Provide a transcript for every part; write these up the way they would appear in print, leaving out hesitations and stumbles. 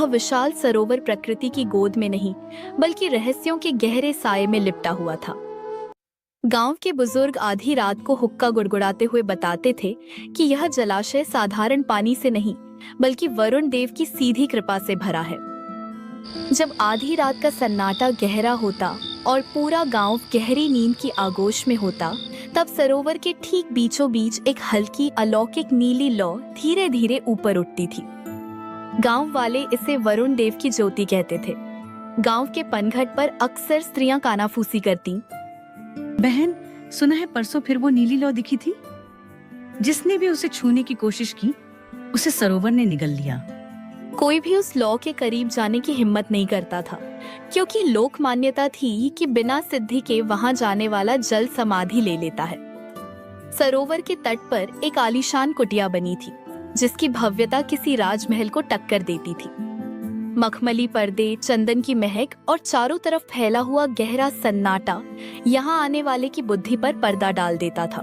वह विशाल सरोवर प्रकृति की गोद में नहीं बल्कि रहस्यों के गहरे साये में लिपटा हुआ था। गांव के बुजुर्ग आधी रात को हुक्का गुड़गुड़ाते हुए बताते थे कि यह जलाशय साधारण पानी से नहीं बल्कि वरुण देव की सीधी कृपा से भरा है। जब आधी रात का सन्नाटा गहरा होता और पूरा गांव गहरी नींद की आगोश में होता, तब सरोवर के ठीक बीचों बीच एक हल्की अलौकिक नीली लौ धीरे धीरे ऊपर उठती थी। गांव वाले इसे वरुण देव की ज्योति कहते थे। गांव के पनघट पर अक्सर स्त्रियां कानाफूसी करती। बहन, सुना है परसों फिर वो नीली लौ दिखी थी। जिसने भी उसे छूने की कोशिश की उसे सरोवर ने निगल लिया। कोई भी उस लौ के करीब जाने की हिम्मत नहीं करता था, क्योंकि लोक मान्यता थी कि बिना सिद्धि के वहां जाने वाला जल समाधि ले लेता है। सरोवर के तट पर एक आलीशान कुटिया बनी थी, जिसकी भव्यता किसी राजमहल को टक्कर देती थी। मखमली पर्दे, चंदन की महक और चारों तरफ फैला हुआ गहरा सन्नाटा यहाँ आने वाले की बुद्धि पर पर्दा डाल देता था।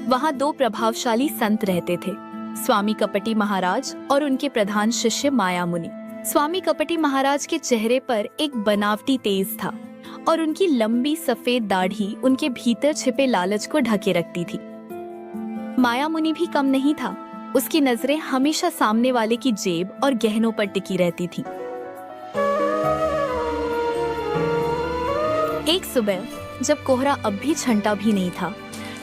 वहाँ दो प्रभावशाली संत रहते थे, स्वामी कपटी महाराज और उनके प्रधान शिष्य माया मुनि। स्वामी कपटी महाराज के चेहरे पर एक बनावटी तेज था और उनकी लंबी सफेद दाढ़ी उनके भीतर छिपे लालच को ढके रखती थी। माया मुनि भी कम नहीं था, उसकी नजरें हमेशा सामने वाले की जेब और गहनों पर टिकी रहती थी। एक सुबह जब कोहरा अब भी छंटा भी नहीं था,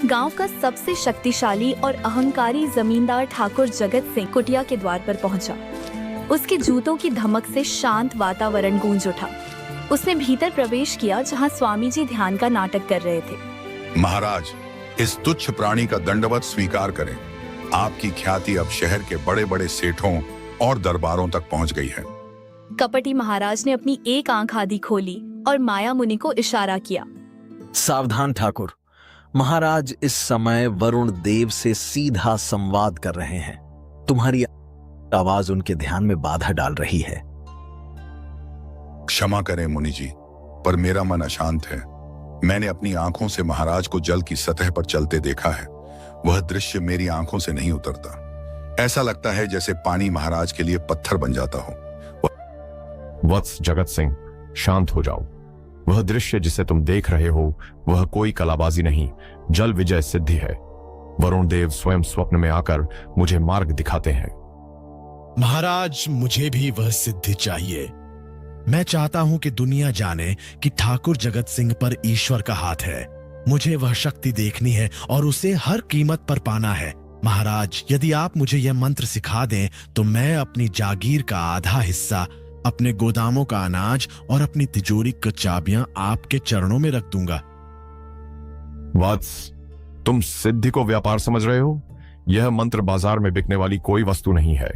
गांव का सबसे शक्तिशाली और अहंकारी जमींदार ठाकुर जगत सिंह कुटिया के द्वार पर पहुंचा। उसके जूतों की धमक से शांत वातावरण गूंज उठा। उसने भीतर प्रवेश किया जहां स्वामी जी ध्यान का नाटक कर रहे थे। महाराज, इस तुच्छ प्राणी का दंडवत स्वीकार करें। आपकी ख्याति अब शहर के बड़े बड़े सेठों और दरबारों तक पहुंच गई है। कपटी महाराज ने अपनी एक आंख आधी खोली और माया मुनि को इशारा किया। सावधान ठाकुर, महाराज इस समय वरुण देव से सीधा संवाद कर रहे हैं। तुम्हारी आवाज उनके ध्यान में बाधा डाल रही है। क्षमा करें मुनि जी, पर मेरा मन अशांत है। मैंने अपनी आंखों से महाराज को जल की सतह पर चलते देखा है। वह दृश्य मेरी आंखों से नहीं उतरता। ऐसा लगता है जैसे पानी महाराज के लिए पत्थर बन जाता हो। वत्स जगत सिंह, शांत हो जाओ। वह दृश्य जिसे तुम देख रहे हो वह कोई कलाबाजी नहीं, जल विजय सिद्धि है। वरुण देव स्वयं स्वप्न में आकर मुझे मार्ग दिखाते हैं। महाराज, मुझे भी वह सिद्धि चाहिए। मैं चाहता हूं कि दुनिया जाने कि ठाकुर जगत सिंह पर ईश्वर का हाथ है। मुझे वह शक्ति देखनी है और उसे हर कीमत पर पाना है। महाराज, यदि आप मुझे यह मंत्र सिखा दें तो मैं अपनी जागीर का आधा हिस्सा, अपने गोदामों का अनाज और अपनी तिजोरी की चाबियां आपके चरणों में रख दूंगा। वत्स, तुम सिद्धि को व्यापार समझ रहे हो? यह मंत्र बाजार में बिकने वाली कोई वस्तु नहीं है।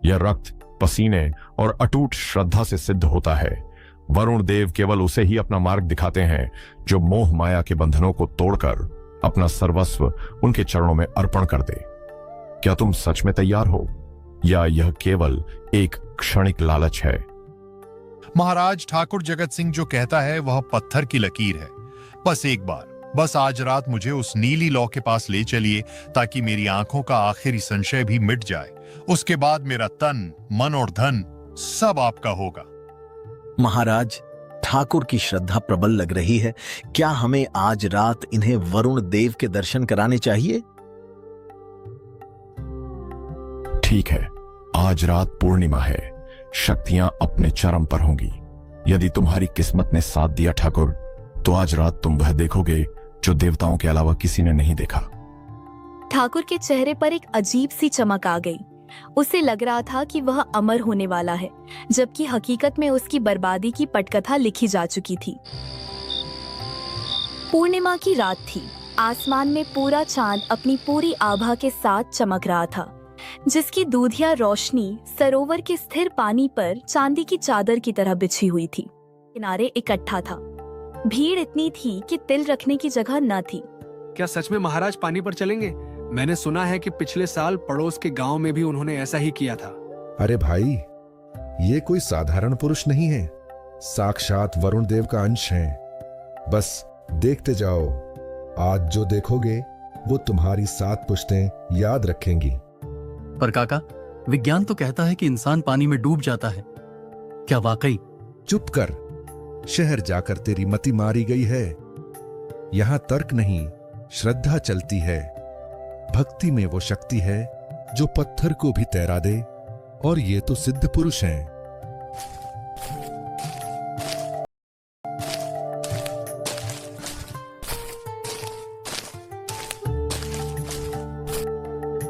यह रक्त, पसीने और अटूट श्रद्धा से सिद्ध होता है। वरुण देव केवल उसे ही अपना मार्ग दिखाते हैं जो मोह माया के बंधनों को तोड़कर अपना सर्वस्व उनके चरणों में अर्पण कर दे। क्या तुम सच में तैयार हो या यह केवल एक क्षणिक लालच है? महाराज, ठाकुर जगत सिंह जो कहता है वह पत्थर की लकीर है। बस एक बार, बस आज रात मुझे उस नीली लौ के पास ले चलिए ताकि मेरी आंखों का आखिरी संशय भी मिट जाए। उसके बाद मेरा तन, मन और धन सब आपका होगा। महाराज, ठाकुर की श्रद्धा प्रबल लग रही है। क्या हमें आज रात इन्हें वरुण देव के दर्शन कराने चाहिए? ठीक है, आज रात पूर्णिमा है, शक्तियां अपने चरम पर होंगी। यदि तुम्हारी किस्मत ने साथ दिया ठाकुर, तो आज रात तुम वह देखोगे जो देवताओं के अलावा किसी ने नहीं देखा। ठाकुर के चेहरे पर एक अजीब सी चमक आ गई। उसे लग रहा था कि वह अमर होने वाला है, जबकि हकीकत में उसकी बर्बादी की पटकथा लिखी जा चुकी थी। पूर्णिमा की रात थी। आसमान में पूरा चांद अपनी पूरी आभा के साथ चमक रहा था, जिसकी दूधिया रोशनी सरोवर के स्थिर पानी पर चांदी की चादर की तरह बिछी हुई थी। किनारे इकट्ठा था। भीड़ इतनी थी कि तिल रखने की जगह न थी। क्या सच में महाराज पानी पर चलेंगे? मैंने सुना है कि पिछले साल पड़ोस के गांव में भी उन्होंने ऐसा ही किया था। अरे भाई, ये कोई साधारण पुरुष नहीं है, साक्षात वरुण देव का अंश है। बस देखते जाओ, आज जो देखोगे वो तुम्हारी 7 पुश्तें याद रखेंगी। पर काका, विज्ञान तो कहता है कि इंसान पानी में डूब जाता है, क्या वाकई? चुप कर। शहर जाकर तेरी मति मारी गई है। यहां तर्क नहीं, श्रद्धा चलती है। भक्ति में वो शक्ति है जो पत्थर को भी तैरा दे, और ये तो सिद्ध पुरुष हैं।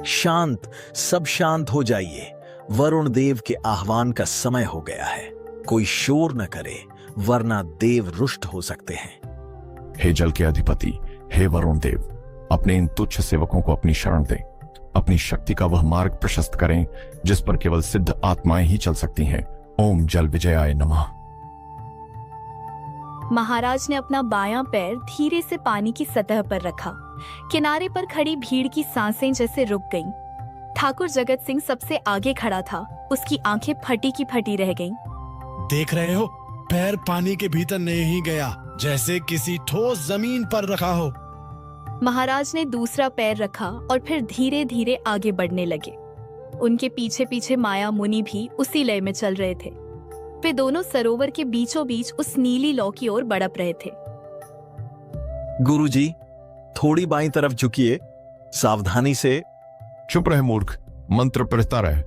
शांत, सब शांत हो जाइए। वरुण देव के आह्वान का समय हो गया है। कोई शोर न करे, वरना देव रुष्ट हो सकते हैं। हे जल के अधिपति, हे वरुण देव, अपने इन तुच्छ सेवकों को अपनी शरण दें। अपनी शक्ति का वह मार्ग प्रशस्त करें जिस पर केवल सिद्ध आत्माएं ही चल सकती हैं। ओम जल विजयाय नमः। महाराज ने अपना बायां पैर धीरे से पानी की सतह पर रखा। किनारे पर खड़ी भीड़ की सांसें जैसे रुक गईं। ठाकुर जगत सिंह सबसे आगे खड़ा था। उसकी आंखें फटी की फटी रह गईं। देख रहे हो, पैर पानी के भीतर नहीं गया, जैसे किसी ठोस जमीन पर रखा हो। महाराज ने दूसरा पैर रखा और फिर धीरे धीरे आगे बढ़ने लगे। उनके पीछे पीछे माया मुनि भी उसी लय में चल रहे थे। वे दोनों सरोवर के बीचों बीच उस नीली लौ की ओर बढ़प रहे थे। गुरुजी, थोड़ी बाईं तरफ झुकिए, सावधानी से। चुप रहे मूर्ख, मंत्र पढ़ता रह।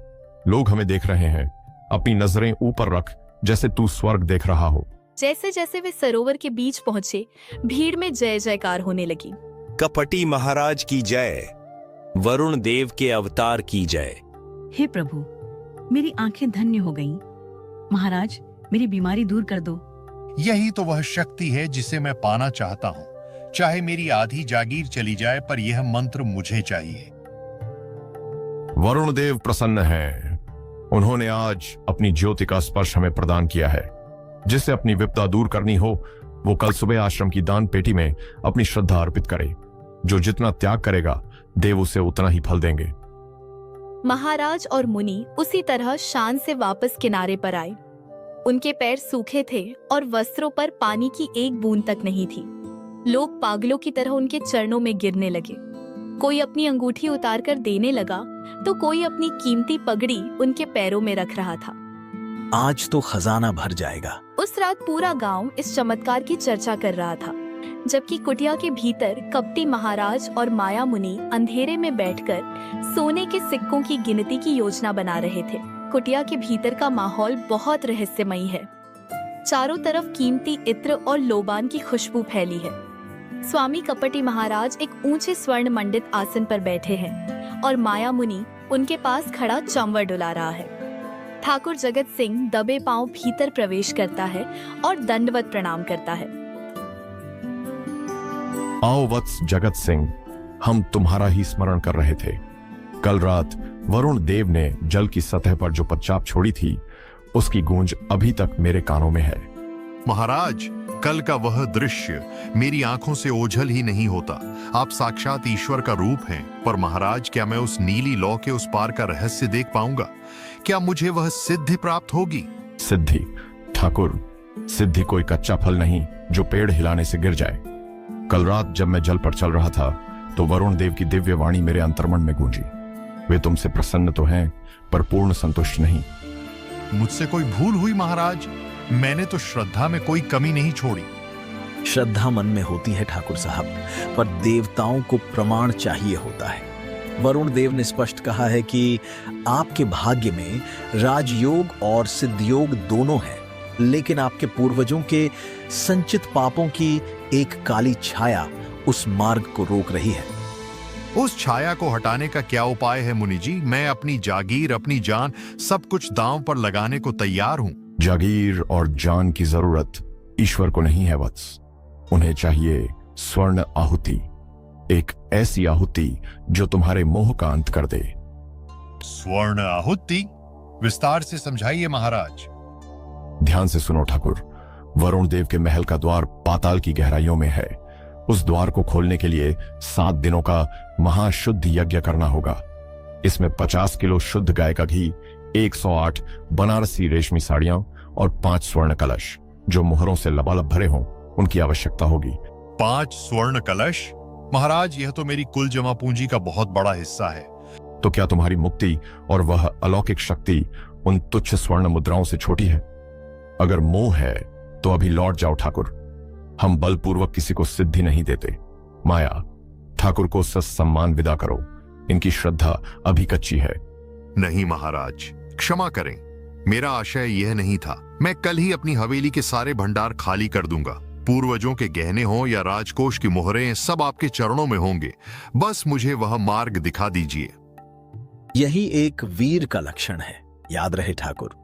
लोग हमें देख रहे हैं। अपनी नजरें ऊपर रख, जैसे तू स्वर्ग देख रहा हो। जैसे जैसे वे सरोवर के बीच पहुंचे, भीड़ में जय जयकार होने लगी। कपटी महाराज की जय, वरुण देव के अवतार की जय। हे प्रभु, मेरी आंखें धन्य हो गईं। महाराज, मेरी बीमारी दूर कर दो। यही तो वह शक्ति है जिसे मैं पाना चाहता हूँ। चाहे मेरी आधी जागीर चली जाए, पर यह मंत्र मुझे चाहिए। वरुण देव प्रसन्न हैं। उन्होंने आज अपनी ज्योति का स्पर्श हमें प्रदान किया है। जिसे अपनी विपदा दूर करनी हो, वो कल सुबह आश्रम की दान पेटी में अपनी श्रद्धा अर्पित करे। जो जितना त्याग करेगा, देव उसे उतना ही फल देंगे। महाराज और मुनि उसी तरह शान से वापस किनारे पर आए। उनके पैर सूखे थे और वस्त्रों पर पानी की एक बूंद तक नहीं थी। लोग पागलों की तरह उनके चरणों में गिरने लगे। कोई अपनी अंगूठी उतारकर देने लगा, तो कोई अपनी कीमती पगड़ी उनके पैरों में रख रहा था। आज तो खजाना भर जाएगा। उस रात पूरा गांव इस चमत्कार की चर्चा कर रहा था, जबकि कुटिया के भीतर कपटी महाराज और माया मुनि अंधेरे में बैठकर सोने के सिक्कों की गिनती की योजना बना रहे थे। कुटिया के भीतर का माहौल बहुत रहस्यमयी है। चारों तरफ कीमती इत्र और लोबान की खुशबू फैली है। स्वामी कपटी महाराज एक ऊंचे स्वर्ण मंडित आसन पर बैठे हैं और माया मुनि उनके पास खड़ा चंवर डुला रहा है। ठाकुर जगत सिंह दबे पांव भीतर प्रवेश करता है और दंडवत प्रणाम करता है। आओ वत्स जगत सिंह, हम तुम्हारा ही स्मरण कर रहे थे। कल रात वरुण देव ने जल की सतह पर जो पदचाप छोड़ी थी, उसकी गूंज अभी तक मेरे कानों में है। महाराज, कल का वह दृश्य मेरी आंखों से ओझल ही नहीं होता। आप साक्षात ईश्वर का रूप हैं। पर महाराज, क्या मैं उस नीली लौ के उस पार का रहस्य देख पाऊंगा? क्या मुझे वह सिद्धि प्राप्त होगी? सिद्धि? ठाकुर, सिद्धि कोई कच्चा फल नहीं जो पेड़ हिलाने से गिर जाए। कल रात जब मैं जल पर चल रहा था, तो वरुण देव की दिव्य वाणी मेरे अंतर्मन में गूंजी। वे तुमसे प्रसन्न तो हैं, पर पूर्ण संतुष्ट नहीं। मुझसे कोई भूल हुई महाराज? मैंने तो श्रद्धा में कोई कमी नहीं छोड़ी। श्रद्धा मन में होती है ठाकुर साहब, पर देवताओं को प्रमाण चाहिए होता है। वरुण देव ने स्पष्ट कहा है कि आपके भाग्य में राजयोग और सिद्धयोग दोनों हैं, लेकिन आपके पूर्वजों के संचित पापों की एक काली छाया उस मार्ग को रोक रही है। उस छाया को हटाने का क्या उपाय है मुनि जी? मैं अपनी जागीर, अपनी जान, सब कुछ दांव पर लगाने को तैयार हूं। जागीर और जान की जरूरत ईश्वर को नहीं है वत्स। उन्हें चाहिए स्वर्ण आहुति, एक ऐसी आहुति जो तुम्हारे मोह का अंत कर दे। स्वर्ण आहुति? विस्तार से समझाइए महाराज। ध्यान से सुनो ठाकुर। वरुण देव के महल का द्वार पाताल की गहराइयों में है। उस द्वार को खोलने के लिए 7 दिनों का महाशुद्ध यज्ञ करना होगा। इसमें 50 किलो शुद्ध गाय का घी, 108 बनारसी रेशमी साड़ियां और 5 स्वर्ण कलश जो मोहरों से लबालब भरे हों, उनकी आवश्यकता होगी। 5 स्वर्ण कलश? महाराज, यह तो मेरी कुल जमा पूंजी का बहुत बड़ा हिस्सा है। तो क्या तुम्हारी मुक्ति और वह अलौकिक शक्ति उन तुच्छ स्वर्ण मुद्राओं से छोटी है? अगर मोह है तो अभी लौट जाओ ठाकुर। हम बलपूर्वक किसी को सिद्धि नहीं देते। माया, ठाकुर को सम्मान विदा करो। इनकी श्रद्धा अभी कच्ची है। नहीं महाराज, क्षमा करें, मेरा आशय यह नहीं था। मैं कल ही अपनी हवेली के सारे भंडार खाली कर दूंगा। पूर्वजों के गहने हो या राजकोष की मोहरें, सब आपके चरणों में होंगे। बस मुझे वह मार्ग दिखा दीजिए। यही एक वीर का लक्षण है, याद रहे ठाकुर।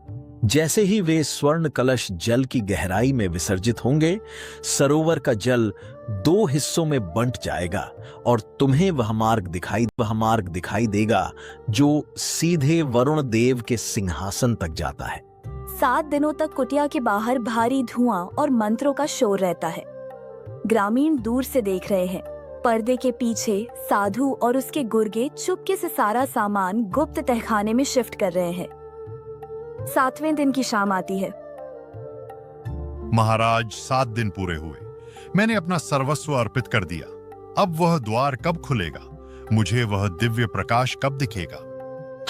जैसे ही वे स्वर्ण कलश जल की गहराई में विसर्जित होंगे, सरोवर का जल 2 हिस्सों में बंट जाएगा और तुम्हें वह मार्ग दिखाई देगा जो सीधे वरुण देव के सिंहासन तक जाता है। 7 दिनों तक कुटिया के बाहर भारी धुआं और मंत्रों का शोर रहता है। ग्रामीण दूर से देख रहे हैं। पर्दे के पीछे साधु और उसके गुर्गे चुपके से सारा सामान गुप्त तहखाने में शिफ्ट कर रहे हैं। 7वें दिन की शाम आती है। महाराज, 7 दिन पूरे हुए। मैंने अपना सर्वस्व अर्पित कर दिया। अब वह द्वार कब खुलेगा? मुझे वह दिव्य प्रकाश कब दिखेगा?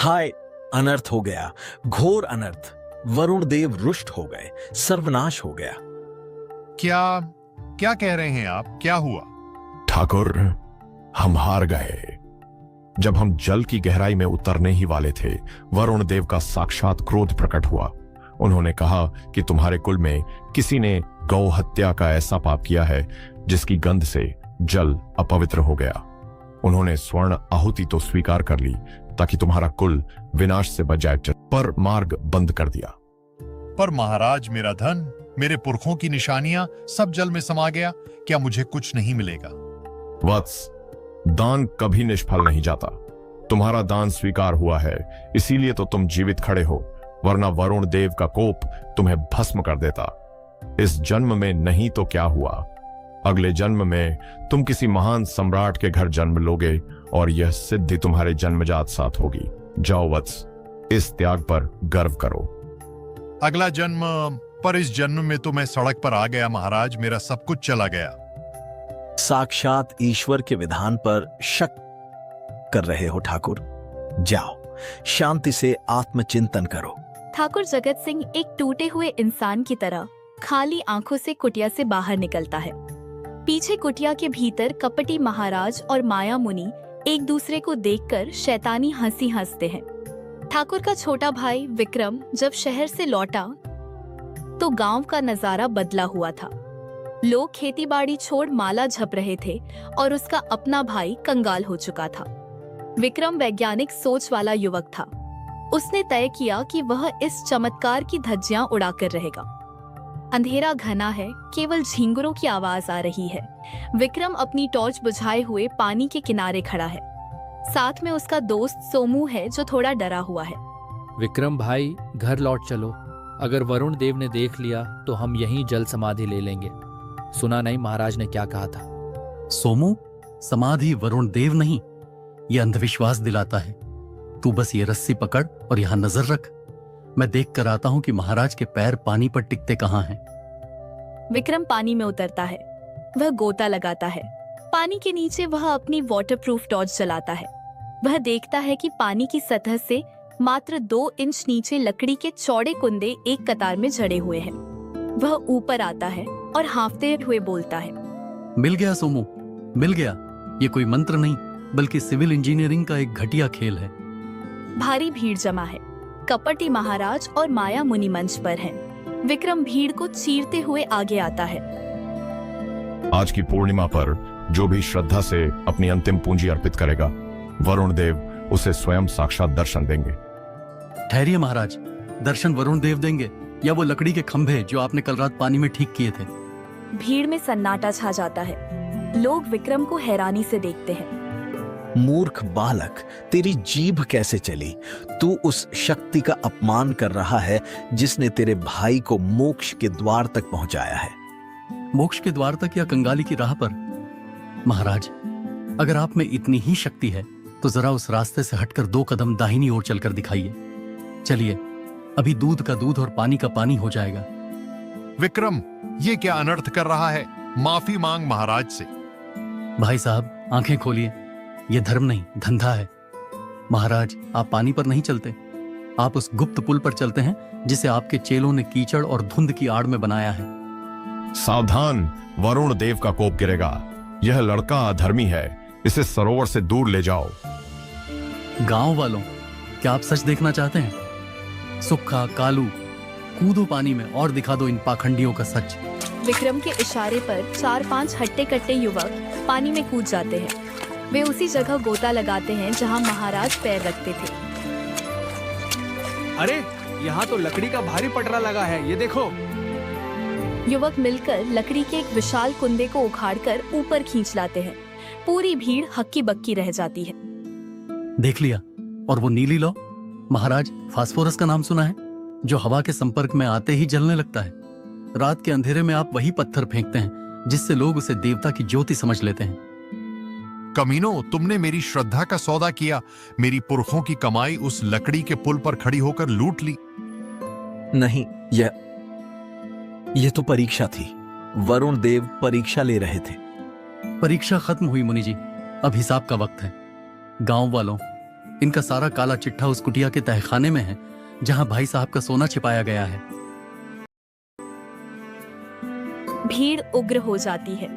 हाय, अनर्थ हो गया, घोर अनर्थ। वरुण देव रुष्ट हो गए, सर्वनाश हो गया। क्या कह रहे हैं आप? क्या हुआ? ठाकुर, हम हार गए। जब हम जल की गहराई में उतरने ही वाले थे, वरुण देव का साक्षात क्रोध प्रकट हुआ। उन्होंने कहा कि तुम्हारे कुल में किसी ने गौ हत्या का ऐसा पाप किया है जिसकी गंध से जल अपवित्र हो गया। उन्होंने स्वर्ण आहुति तो स्वीकार कर ली ताकि तुम्हारा कुल विनाश से बच जाए, पर मार्ग बंद कर दिया। पर महाराज, मेरा धन, मेरे पुरखों की निशानियां सब जल में समा गया। क्या मुझे कुछ नहीं मिलेगा? वत्स, दान कभी निष्फल नहीं जाता। तुम्हारा दान स्वीकार हुआ है, इसीलिए तो तुम जीवित खड़े हो, वरना वरुण देव का कोप तुम्हें भस्म कर देता। इस जन्म में नहीं तो क्या हुआ, अगले जन्म में तुम किसी महान सम्राट के घर जन्म लोगे और यह सिद्धि तुम्हारे जन्मजात साथ होगी। जाओ वत्स, इस त्याग पर गर्व करो। अगला जन्म? पर इस जन्म में तो मैं सड़क पर आ गया महाराज, मेरा सब कुछ चला गया। साक्षात ईश्वर के विधान पर शक कर रहे हो ठाकुर। जाओ, शांति से आत्मचिंतन करो। ठाकुर जगत सिंह एक टूटे हुए इंसान की तरह खाली आंखों से कुटिया से बाहर निकलता है। पीछे कुटिया के भीतर कपटी महाराज और माया मुनि एक दूसरे को देखकर शैतानी हंसी हंसते हैं। ठाकुर का छोटा भाई विक्रम जब शहर से लौटा तो गांव का नजारा बदला हुआ था। लोग खेतीबाड़ी छोड़ माला झप रहे थे और उसका अपना भाई कंगाल हो चुका था। विक्रम वैज्ञानिक सोच वाला युवक था। उसने तय किया कि वह इस चमत्कार की धज्जियां उड़ाकर रहेगा। अंधेरा घना है, केवल झींगुरों की आवाज आ रही है। विक्रम अपनी टॉर्च बुझाए हुए पानी के किनारे खड़ा है। साथ में उसका दोस्त सोमू है जो थोड़ा डरा हुआ है। विक्रम भाई, घर लौट चलो। अगर वरुण देव ने देख लिया तो हम यहीं जल समाधि ले लेंगे। सुना नहीं महाराज ने क्या कहा था? सोमू, समाधि वरुण देव नहीं, ये अंधविश्वास दिलाता है। तू बस ये रस्सी पकड़ और यहां नजर रख। मैं देख कर आता हूं कि महाराज के पैर पानी पर टिकते कहां हैं। विक्रम पानी में उतरता है। वह गोता लगाता है। पानी के नीचे वह अपनी वाटरप्रूफ टॉर्च जलाता है। वह देखता है कि पानी की सतह से मात्र 2 इंच नीचे लकड़ी के चौड़े कुंदे एक कतार में जड़े हुए हैं। वह ऊपर आता है और हाँफते हुए बोलता है, मिल गया सोमू, मिल गया। ये कोई मंत्र नहीं बल्कि सिविल इंजीनियरिंग का एक घटिया खेल है। भारी भीड़ जमा है। कपटी महाराज और माया मुनि मंच पर हैं। विक्रम भीड़ को चीरते हुए आगे आता है। आज की पूर्णिमा पर जो भी श्रद्धा से अपनी अंतिम पूंजी अर्पित करेगा, वरुण देव उसे स्वयं साक्षात दर्शन देंगे। ठहरिए महाराज, दर्शन वरुण देव देंगे या वो लकड़ी के खंभे जो आपने कल रात पानी में ठीक किए थे? भीड़ में सन्नाटा छा जाता है। लोग विक्रम को हैरानी से देखते हैं। मूर्ख बालक, तेरी जीभ कैसे चली? तू उस शक्ति का अपमान कर रहा है जिसने तेरे भाई को मोक्ष के द्वार तक पहुंचाया है। मोक्ष के द्वार तक या कंगाली की राह पर? महाराज, अगर आप में इतनी ही शक्ति है तो जरा उस रास्ते से हटकर 2 कदम दाहिनी ओर चलकर दिखाइए। चलिए, अभी दूध का दूध और पानी का पानी हो जाएगा। विक्रम, ये क्या अनर्थ कर रहा है? माफी मांग महाराज से। भाई साहब, आंखें खोलिए। ये धर्म नहीं, धंधा है। महाराज, आप पानी पर नहीं चलते। आप उस गुप्त पुल पर चलते हैं जिसे आपके चेलों ने कीचड़ और धुंध की आड़ में बनाया है। सावधान, वरुण देव का कोप गिरेगा। यह लड़का अधर्मी है, इसे सरोवर से दूर ले जाओ। गांव वालों, क्या आप सच देखना चाहते हैं? सुक्खा, कालू, कूदो पानी में और दिखा दो इन पाखंडियों का सच। विक्रम के इशारे पर 4-5 हट्टे कट्टे युवक पानी में कूद जाते हैं। वे उसी जगह गोता लगाते हैं जहां महाराज पैर रखते थे। अरे यहाँ तो लकड़ी का भारी पटरा लगा है, ये देखो। युवक मिलकर लकड़ी के एक विशाल कुंदे को उखाड़कर ऊपर खींच लाते हैं। पूरी भीड़ हक्की बक्की रह जाती है। देख लिया। और वो नीली लौ, महाराज, फास्फोरस का नाम सुना है? जो हवा के संपर्क में आते ही जलने लगता है। रात के अंधेरे में आप वही पत्थर फेंकते हैं जिससे लोग उसे देवता की ज्योति समझ लेते हैं। कमीनो, तुमने मेरी श्रद्धा का सौदा किया। मेरी पुरखों की कमाई उस लकड़ी के पुल पर खड़ी होकर लूट ली। नहीं, यह तो परीक्षा थी। वरुण देव परीक्षा ले रहे थे। परीक्षा खत्म हुई मुनि जी, अब हिसाब का वक्त है। गांव वालों, इनका सारा काला चिट्ठा उस कुटिया के तहखाने में है जहां भाई साहब का सोना छिपाया गया है। भीड़ उग्र हो जाती है।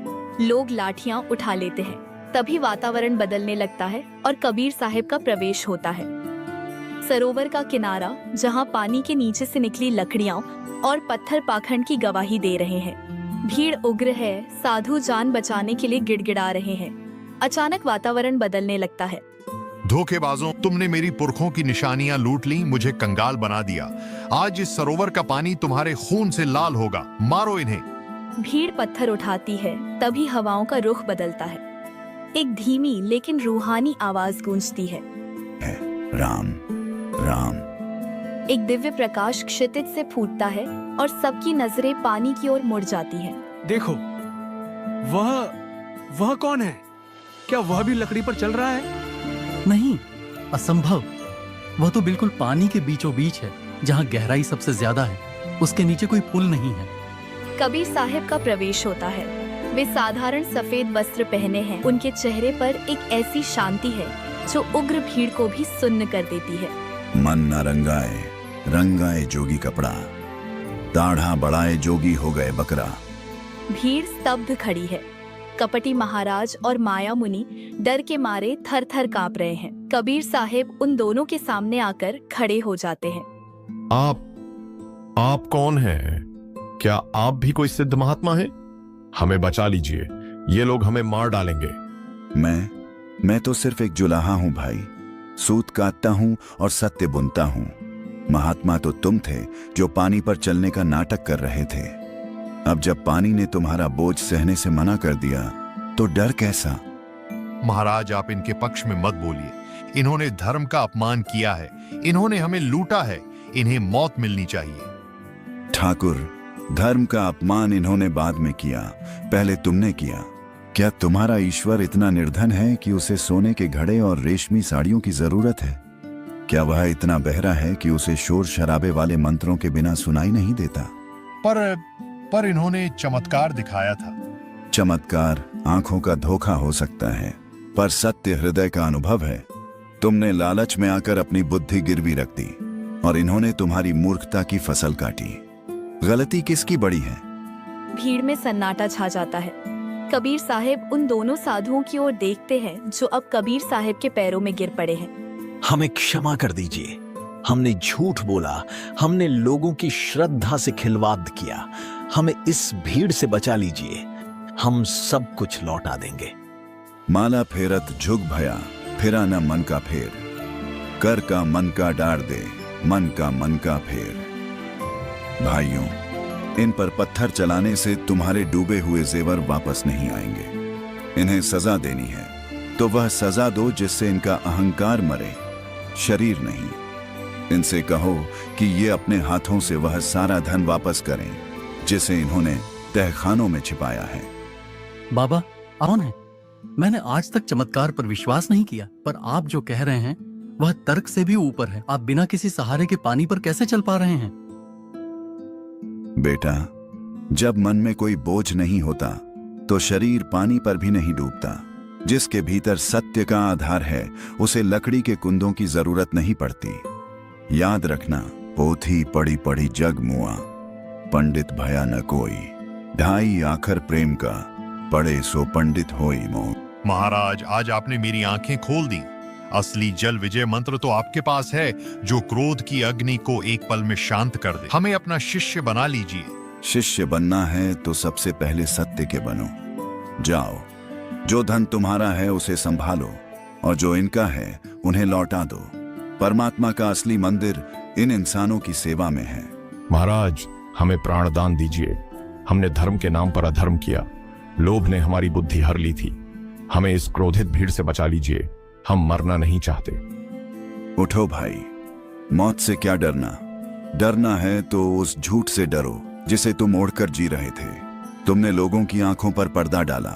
लोग लाठियां उठा लेते हैं। तभी वातावरण बदलने लगता है और कबीर साहब का प्रवेश होता है। सरोवर का किनारा, जहां पानी के नीचे से निकली लकड़ियां और पत्थर पाखंड की गवाही दे रहे हैं। भीड़ उग्र है, साधु जान बचाने के लिए गिड़गिड़ा रहे हैं। अचानक वातावरण बदलने लगता है। धोखेबाजों, तुमने मेरी पुरखों की निशानियां लूट ली, मुझे कंगाल बना दिया। आज इस सरोवर का पानी तुम्हारे खून से लाल होगा। मारो इन्हें। भीड़ पत्थर उठाती है। तभी हवाओं का रुख बदलता है। एक धीमी लेकिन रूहानी आवाज गूंजती है, राम राम। एक दिव्य प्रकाश क्षितिज से फूटता है और सबकी नजरें पानी की ओर मुड़ जाती हैं। देखो, वह कौन है? क्या वह भी लकड़ी पर चल रहा है? नहीं, असंभव। वह तो बिल्कुल पानी के बीचों बीच है, जहां गहराई सबसे ज्यादा है। उसके नीचे कोई पुल नहीं है। कबीर साहब का प्रवेश होता है। वे साधारण सफेद वस्त्र पहने हैं। उनके चेहरे पर एक ऐसी शांति है जो उग्र भीड़ को भी सुन्न कर देती है। मन न रंगाए, रंगाए जोगी कपड़ा, दाढ़ा बढ़ाए जोगी हो गए बकरा। भीड़ स्तब्ध खड़ी है। कपटी महाराज और माया मुनि डर के मारे थर थर कांप रहे हैं। कबीर साहब उन दोनों के सामने आकर खड़े हो जाते हैं। आप कौन हैं? क्या आप भी कोई सिद्ध महात्मा हैं? हमें बचा लीजिए, ये लोग हमें मार डालेंगे। मैं तो सिर्फ एक जुलाहा हूं भाई। सूत काटता हूं और सत्य बुनता हूं। महात्मा तो तुम थे जो पानी पर चलने का नाटक कर रहे थे। अब जब पानी ने तुम्हारा बोझ सहने से मना कर दिया तो डर कैसा? महाराज, आप इनके पक्ष में मत बोलिए। इन्होंने धर्म का अपमान किया है। इन्होंने हमें लूटा है। इन्हें मौत मिलनी चाहिए। ठाकुर, धर्म का अपमान इन्होंने बाद में किया, पहले तुमने किया। क्या तुम्हारा ईश्वर इतना निर्धन है कि उसे सोने के घड़े और रेशमी साड़ियों की जरूरत है? क्या वह इतना बहरा है कि उसे शोर शराबे वाले मंत्रों के बिना सुनाई नहीं देता? पर इन्होंने चमत्कार दिखाया था। चमत्कार आंखों का धोखा हो सकता है, पर सत्य हृदय का अनुभव है। तुमने लालच में आकर अपनी बुद्धि गिरवी रख दी और इन्होंने तुम्हारी मूर्खता की फसल काटी। गलती किसकी बड़ी है? भीड़ में सन्नाटा छा जाता है। कबीर साहब उन दोनों साधुओं की ओर देखते हैं जो अब कबीर साहब के पैरों में गिर पड़े हैं। हमें क्षमा कर दीजिए। हमने झूठ बोला, हमने लोगों की श्रद्धा से खिलवाड़ किया। हमें इस भीड़ से बचा लीजिए, हम सब कुछ लौटा देंगे। माला फेरत झुक भया, फिरा न मन का फेर। कर का मन का डार दे, मन का फेर। भाइयों, इन पर पत्थर चलाने से तुम्हारे डूबे हुए जेवर वापस नहीं आएंगे। इन्हें सजा देनी है तो वह सजा दो जिससे इनका अहंकार मरे, शरीर नहीं। इनसे कहो कि ये अपने हाथों से वह सारा धन वापस करें जिसे इन्होंने तहखानों में छिपाया है। बाबा, कौन है? मैंने आज तक चमत्कार पर विश्वास नहीं किया, पर आप जो कह रहे हैं वह तर्क से भी ऊपर है। आप बिना किसी सहारे के पानी पर कैसे चल पा रहे हैं? बेटा, जब मन में कोई बोझ नहीं होता तो शरीर पानी पर भी नहीं डूबता। जिसके भीतर सत्य का आधार है उसे लकड़ी के कुंदों की जरूरत नहीं पड़ती। याद रखना, पोथी पढ़ी पढ़ी जग मुआ, पंडित भया न कोई, ढाई आखर प्रेम का, पढ़े सो पंडित होई मोह। महाराज, आज आपने मेरी आंखें खोल दी। असली जल विजय मंत्र तो आपके पास है, जो क्रोध की अग्नि को एक पल में शांत कर दे। हमें अपना शिष्य बना लीजिए। शिष्य बनना है तो सबसे पहले सत्य के बनो। जाओ, जो धन तुम्हारा है उसे संभालो, और जो इनका है उन्हें लौटा दो। परमात्मा का असली मंदिर इन इंसानों की सेवा में है। महाराज, हमें प्राणदान दीजिए। हमने धर्म के नाम पर अधर्म किया, लोभ ने हमारी बुद्धि हर ली थी। हमें इस क्रोधित भीड़ से बचा लीजिए, हम मरना नहीं चाहते। उठो भाई, मौत से क्या डरना? डरना है तो उस झूठ से डरो जिसे तुम ओढ़कर जी रहे थे। तुमने लोगों की आंखों पर पर्दा डाला,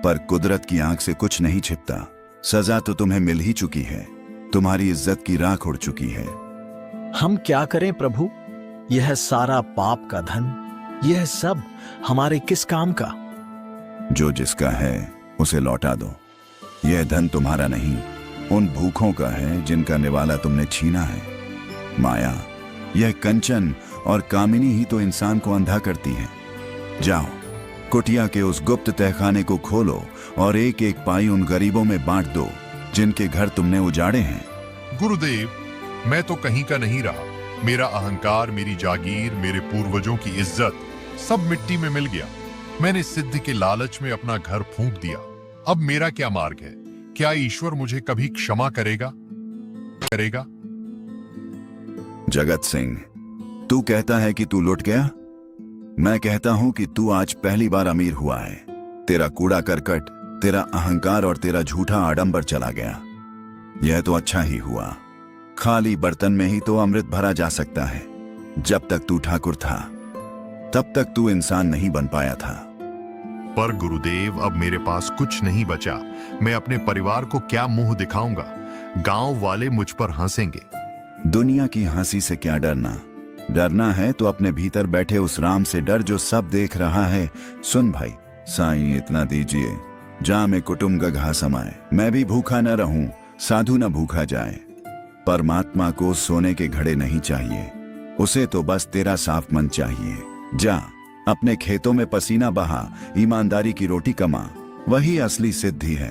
पर कुदरत की आंख से कुछ नहीं छिपता। सजा तो तुम्हें मिल ही चुकी है, तुम्हारी इज्जत की राख उड़ चुकी है। हम क्या करें प्रभु? यह सारा पाप का धन, यह सब हमारे किस काम का? जो जिसका है उसे लौटा दो। यह धन तुम्हारा नहीं, उन भूखों का है जिनका निवाला तुमने छीना है। माया, यह कंचन और कामिनी ही तो इंसान को अंधा करती है। जाओ, कुटिया के उस गुप्त तहखाने को खोलो और एक एक पाई उन गरीबों में बांट दो जिनके घर तुमने उजाड़े हैं। गुरुदेव, मैं तो कहीं का नहीं रहा। मेरा अहंकार, मेरी जागीर, मेरे पूर्वजों की इज्जत सब मिट्टी में मिल गया। मैंने सिद्धि के लालच में अपना घर फूंक दिया। अब मेरा क्या मार्ग है? क्या ईश्वर मुझे कभी क्षमा करेगा? जगत सिंह, तू कहता है कि तू लुट गया। मैं कहता हूं कि तू आज पहली बार अमीर हुआ है। तेरा कूड़ा करकट, तेरा अहंकार और तेरा झूठा आडंबर चला गया। यह तो अच्छा ही हुआ। खाली बर्तन में ही तो अमृत भरा जा सकता है। जब तक तू ठाकुर था तब तक तू इंसान नहीं बन पाया था। पर गुरुदेव, अब मेरे पास कुछ नहीं बचा। मैं अपने परिवार को क्या मुंह दिखाऊंगा? गांव वाले मुझ पर हंसेंगे। दुनिया की हंसी से क्या डरना? डरना है तो अपने भीतर बैठे उस राम से डर जो सब देख रहा है। सुन भाई, साईं इतना दीजिए, जा मैं कुटुंब का घा समाए। मैं भी भूखा न रहूं, साधु न भूखा जाए। परमात्मा को सोने के घड़े नहीं चाहिए, उसे तो बस तेरा साफ मन चाहिए। जा, अपने खेतों में पसीना बहा, ईमानदारी की रोटी कमा, वही असली सिद्धि है।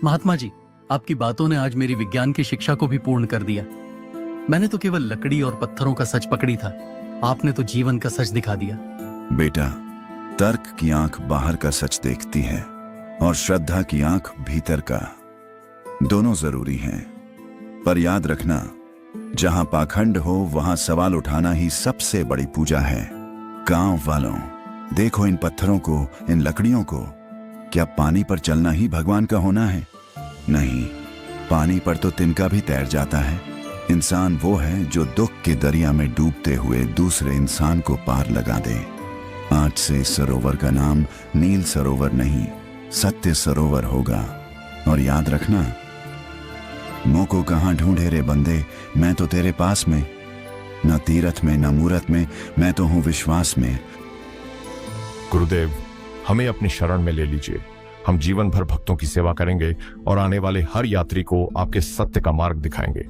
महात्मा जी, आपकी बातों ने आज मेरी विज्ञान की शिक्षा को भी पूर्ण कर दिया। मैंने तो केवल लकड़ी और पत्थरों का सच पकड़ी था, आपने तो जीवन का सच दिखा दिया। बेटा, तर्क की आंख बाहर का सच देखती है और श्रद्धा की आंख भीतर का। दोनों जरूरी हैं, पर याद रखना, जहां पाखंड हो वहां सवाल उठाना ही सबसे बड़ी पूजा है। गांव वालों, देखो इन पत्थरों को, इन लकड़ियों को। क्या पानी पर चलना ही भगवान का होना है? नहीं, पानी पर तो तिनका भी तैर जाता है। इंसान वो है जो दुख के दरिया में डूबते हुए दूसरे इंसान को पार लगा दे। आज से इस सरोवर का नाम नील सरोवर नहीं, सत्य सरोवर होगा। और याद रखना, मुंह को कहां ढूंढे रे बंदे, मैं तो तेरे पास में। न तीरथ में न मूरत में, मैं तो हूं विश्वास में। गुरुदेव, हमें अपनी शरण में ले लीजिए। हम जीवन भर भक्तों की सेवा करेंगे और आने वाले हर यात्री को आपके सत्य का मार्ग दिखाएंगे।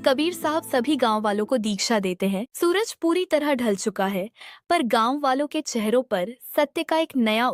कबीर साहब सभी गांव वालों को दीक्षा देते हैं। सूरज पूरी तरह ढल चुका है, पर गांव वालों के चेहरों पर सत्य का एक नया